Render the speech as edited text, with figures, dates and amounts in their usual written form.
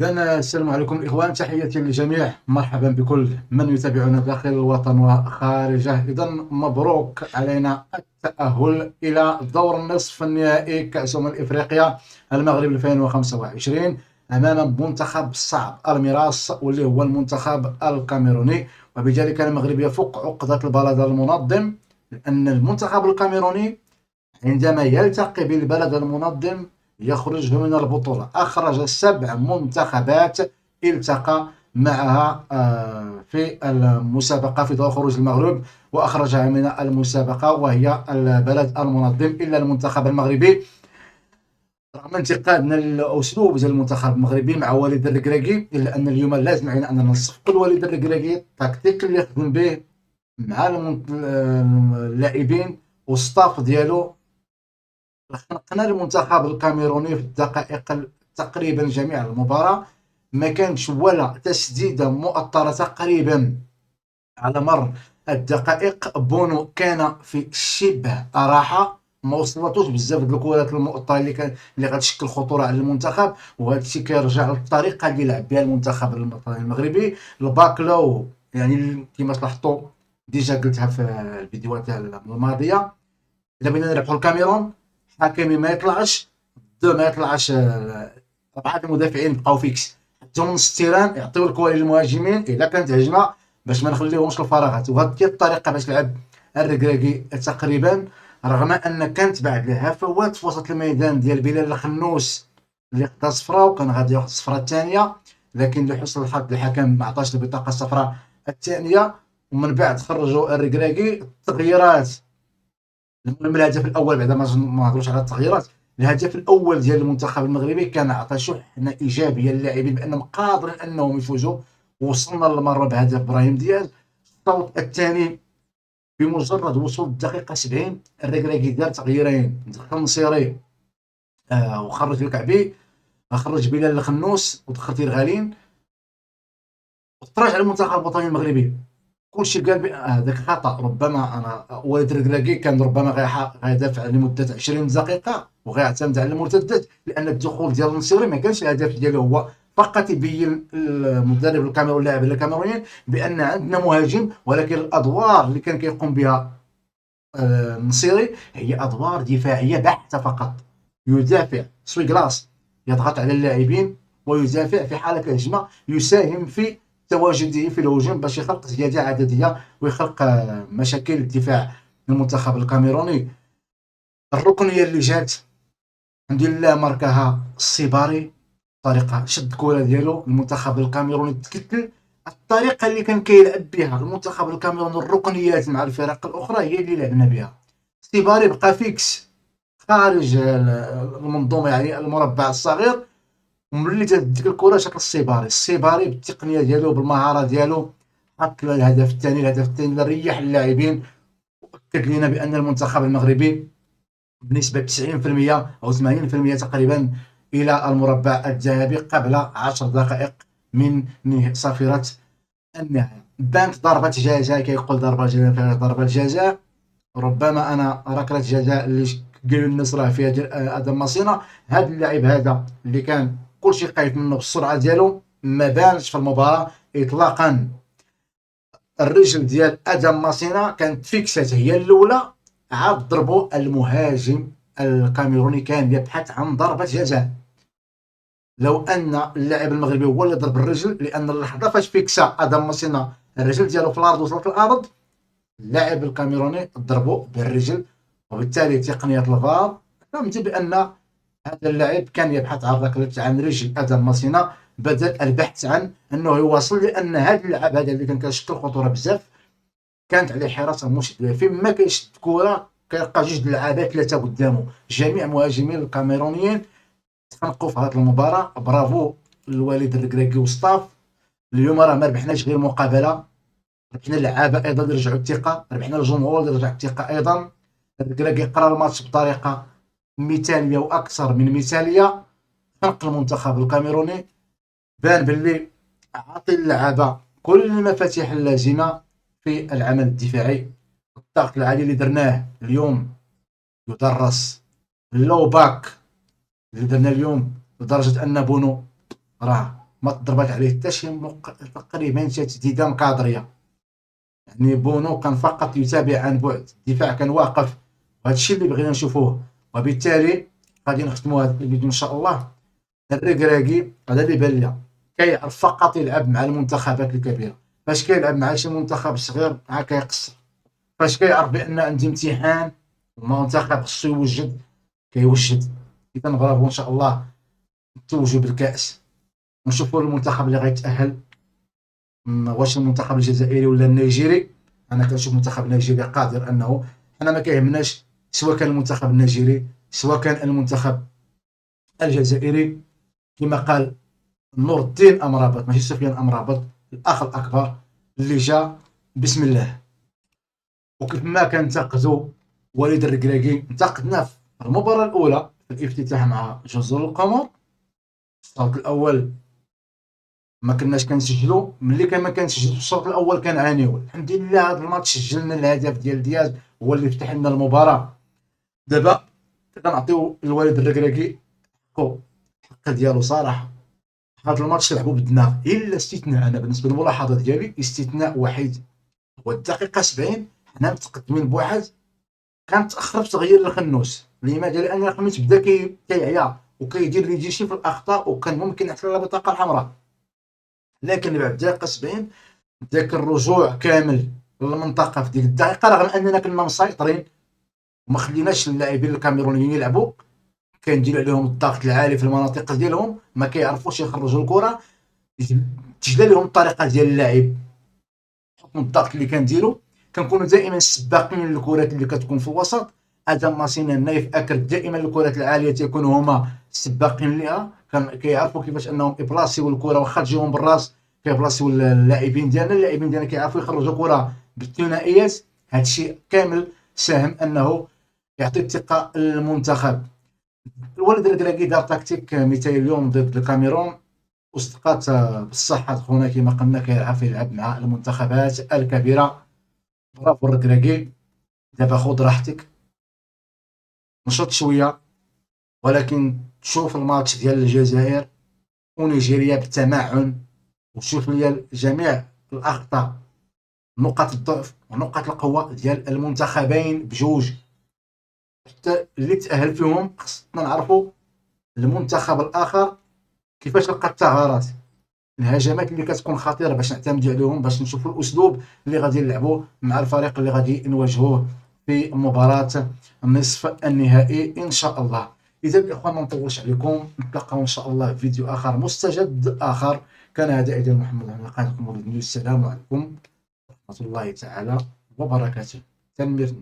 إذن السلام عليكم الإخوان، تحياتي للجميع، مرحبا بكل من يتابعنا داخل الوطن وخارجه. إذن مبروك علينا التأهل إلى دور النصف النهائي كأس إفريقيا المغرب 2025 أمام منتخب صعب المراس واللي هو المنتخب الكاميروني، وبذلك المغرب يفك عقدة البلد المنظم، لأن المنتخب الكاميروني عندما يلتقي بالبلد المنظم يخرج من البطولة. أخرج 7 منتخبات التقى معها في المسابقة في دور خروج المغلوب، وأخرجها من المسابقة وهي البلد المنظم إلا المنتخب المغربي. رغم انتقادنا للأسلوب ديال المنتخب المغربي مع وليد الركراكي، إلا أن اليوم لازم علينا أننا نصفقوا لوليد الركراكي التكتيك اللي خدم به مع اللاعبين والستاف ديالو. خنقنا المنتخب الكاميروني في الدقائق تقريبا جميع المباراة، ما كانش ولا تسديدة مؤطرة تقريبا على مر الدقائق. بونو كان في شبه راحة، ما وصلتوش بزاف د الكرات المؤطرة اللي غتشكل خطورة على المنتخب، وهذا الشيء كيرجع للطريقة اللي لعب بها المنتخب المغربي. الباكلو يعني كما لاحظتوا ديجا قلتها في الفيديوهات الماضية، الا بغينا نربحوا الكاميرون حكيمي ما يطلعش، دو ما يطلعش، 4 المدافعين بقاو فيكس، حتى من التيران يعطيو الكره للمهاجمين الا كانت هجمه باش ما نخليوهمش الفراغات. وهذه هي الطريقه باش لعب الركراكي تقريبا، رغم ان كانت بعد الهفوات في وسط الميدان ديال بلال الخنوس اللي خدا صفراء وكان غادي ياخذ الصفراء الثانيه، لكن لحسن الحظ الحكم ما عطاش البطاقه الصفراء الثانيه. ومن بعد خرجوا الركراكي. التغييرات، المهم الهدف الاول بعد ما نهضروش على التغييرات، الهدف الاول ديال المنتخب المغربي كان عطى شحنه ايجابيه للاعبين بانهم قادرين انهم يفوزوا، وصلنا للمره بهدف ابراهيم دياز. الشوط الثاني بمجرد وصول الدقيقه 70 الركراكي دار تغييرين، دخل نصيري وخرج الكعبي، خرج بلال الخنوس ودخل تيرغالين، وتراجع على المنتخب الوطني المغربي. كلشي قال هذاك خطا، ربما انا وليد الركراكي كان ربما غيدافع لمده 20 دقيقه وغيعتمد على المرتدات، لان الدخول ديال النصيري ما كانش الهدف ديالو هو فقط يبين المدرب الكاميروني اللاعب الكاميرونيين بان عندنا مهاجم، ولكن الادوار اللي كان كيقوم بها النصيري هي ادوار دفاعيه بحته فقط. يدافع سوي كلاص، يضغط على اللاعبين ويدافع في حاله الهجمه، يساهم في تواجده في الهجوم باش يخلق زياده عدديه ويخلق مشاكل الدفاع المنتخب الكاميروني. الركنيه اللي جات الحمد لله ماركاها الصباري، طريقه شد الكره ديالو المنتخب الكاميروني تكتل. الطريقه اللي كان كيلعب بها المنتخب الكاميروني الركنيات مع الفرق الاخرى هي اللي لعبنا بها. الصباري بقى فيكس خارج المنظومه، يعني المربع الصغير، وملي جات ديك الكره شكل الصباري بالتقنيه ديالو بالمهاره ديالو حط الهدف الثاني. الهدف الثاني اللي ريح اللاعبين واكد لنا بان المنتخب المغربي بنسبه 90% او 80% تقريبا الى المربع الذهبي قبل 10 دقائق من صافره النهايه. بانت ضربه جزاء، كيقول ضربه جزاء، ربما انا ركله جزاء اللي قالوا الناس راه فيها ديال ادم ماسينا. هذا اللاعب هذا اللي كان كلشي خايف منه بالسرعه ديالو ما بانش في المباراه اطلاقا. الرجل ديال ادم ماسينا كانت فيكسات هي الاولى، عاد ضربوا المهاجم الكاميروني كان يبحث عن ضربه جزاء. لو ان اللاعب المغربي هو اللي ضرب الرجل، لان اللحظه فاش فيكسا ادم ماسينا الرجل ديالو في الارض وصلت الارض، اللاعب الكاميروني ضربه بالرجل، وبالتالي تقنيه الفار فهمت بان هذا اللاعب كان يبحث عن ركله عن رجل ادم ماسينا بدل البحث عن انه يواصل، لان هذا اللاعب هذا اللي كان كيشكل خطوره بزاف كانت عليه حراسه مشدده. فيما كيشد الكره كيلقى جوج لعابات ثلاثه قدامه، جميع مهاجمين الكاميرونيين تخنقوا في هذه المباراه. برافو للوليد الركراكي وستاف. اليوم راه ما ربحناش غير مقابله، ربحنا اللعابه ايضا اللي رجعوا الثقه، ربحنا الجمهور اللي رجع الثقه ايضا. الركراكي قرا الماتش بطريقه مثاليه واكثر من مثاليه، خلق المنتخب الكاميروني، بان باللي عاطي اللعابه كل المفاتيح اللازمه في العمل الدفاعي. الضغط العالي اللي درناه اليوم يدرس، اللو باك اللي درنا اليوم لدرجه ان بونو راه ما تضربات عليه حتى شي تقريبا شي تسديده مكادريه. يعني بونو كان فقط يتابع عن بعد، الدفاع كان واقف، وهذا الشيء اللي بغينا نشوفوه. وبالتالي غادي نختموا هذا الفيديو ان شاء الله. الركراكي هذا اللي بان لي كيعرف فقط يلعب مع المنتخبات الكبيره. فاش كيلعب مع شي منتخب صغير عا كيقصر. فاش كيعرف بان عندي امتحان المنتخب خصو يوجد كيوجد. اذا برافو ان شاء الله نتوجوا بالكاس ونشوفوا المنتخب اللي غيتاهل. واش المنتخب الجزائري ولا النيجيري. انا كنشوف المنتخب النيجيري قادر انه، حنا ما كيهمناش سواء كان المنتخب النيجيري سواء كان المنتخب الجزائري. كما قال نور الدين امرابط ماشي سفيان امرابط الاخ الاكبر اللي جا بسم الله. وكيف ما كنتقدوا وليد الركراكي انتقدناه في المباراه الاولى في الافتتاح مع جزر القمر. الشوط الاول ما كناش كنسجلوا، ملي كان ما كنسجلوا في الشوط الاول كنعانيو. الحمد لله هذا الماتش سجلنا الهدف ديال دياز هو اللي فتح لنا المباراه. دابا كنعطيو الوليد الركراكي حقه، الحق ديالو صراحه. هذا الماتش لعبوا بالدماغ الا استثناء. انا بالنسبه للملاحظه ديالي استثناء وحيد هو الدقيقه 70 حنا متقدمين بواحد، كان تاخر في تغيير الخنوس. لماذا؟ لان الخنوس بدا كيعيا وكيدير ريجيشي في الاخطاء وكان ممكن يحصل له البطاقه الحمراء. لكن بعد الدقيقه 70 ذاك الرجوع كامل للمنطقه في ديك الدقيقه، رغم اننا كنا مسيطرين وما خليناش اللاعبين الكاميرونيين يلعبوا، كندير عليهم الضغط العالي في المناطق ديالهم ما كيعرفوش يخرجوا الكره. تجلى لهم الطريقه ديال اللاعب بحكم الضغط اللي كنديروا. كنكونوا دائما سباقين للكرات اللي كتكون في الوسط. ادم ماسينا نايف اكرد دائما الكرات العاليه تيكونوا هما سباقين لها، كيعرفوا كيفاش انهم يبلاصيو الكره واخا تجيهم بالراس كيبلاصيو اللاعبين ديالنا كيعرفوا يخرجوا كره بالثنائيات. هذا الشيء كامل ساهم انه يعطي الثقه للمنتخب. الولد الركراكي دار تكتيك مثالي اليوم ضد الكاميرون وصدقات بالصحة خونا كما قلنا كيعرف يلعب مع المنتخبات الكبيرة. برافو الركراكي. دابا خذ راحتك نشط شوية، ولكن تشوف الماتش ديال الجزائر ونيجيريا بالتمعن وشوف ليا جميع الأخطاء نقاط الضعف ونقاط القوة ديال المنتخبين بجوج، حتى اللي تأهل فيهم خصنا نعرفوا المنتخب الآخر كيفاش لقى الثغرات الهجمات اللي كتكون خطيره باش نعتمدوا عليهم باش نشوفوا الاسلوب اللي غادي نلعبوا مع الفريق اللي غادي نواجهوه في مباراه النصف النهائي ان شاء الله. اذا الاخوان ما نطولش عليكم، نتلاقاو ان شاء الله في فيديو اخر مستجد اخر. كان هذا ايضا محمد عبد القادر. السلام عليكم ورحمه الله تعالى وبركاته. تنمير.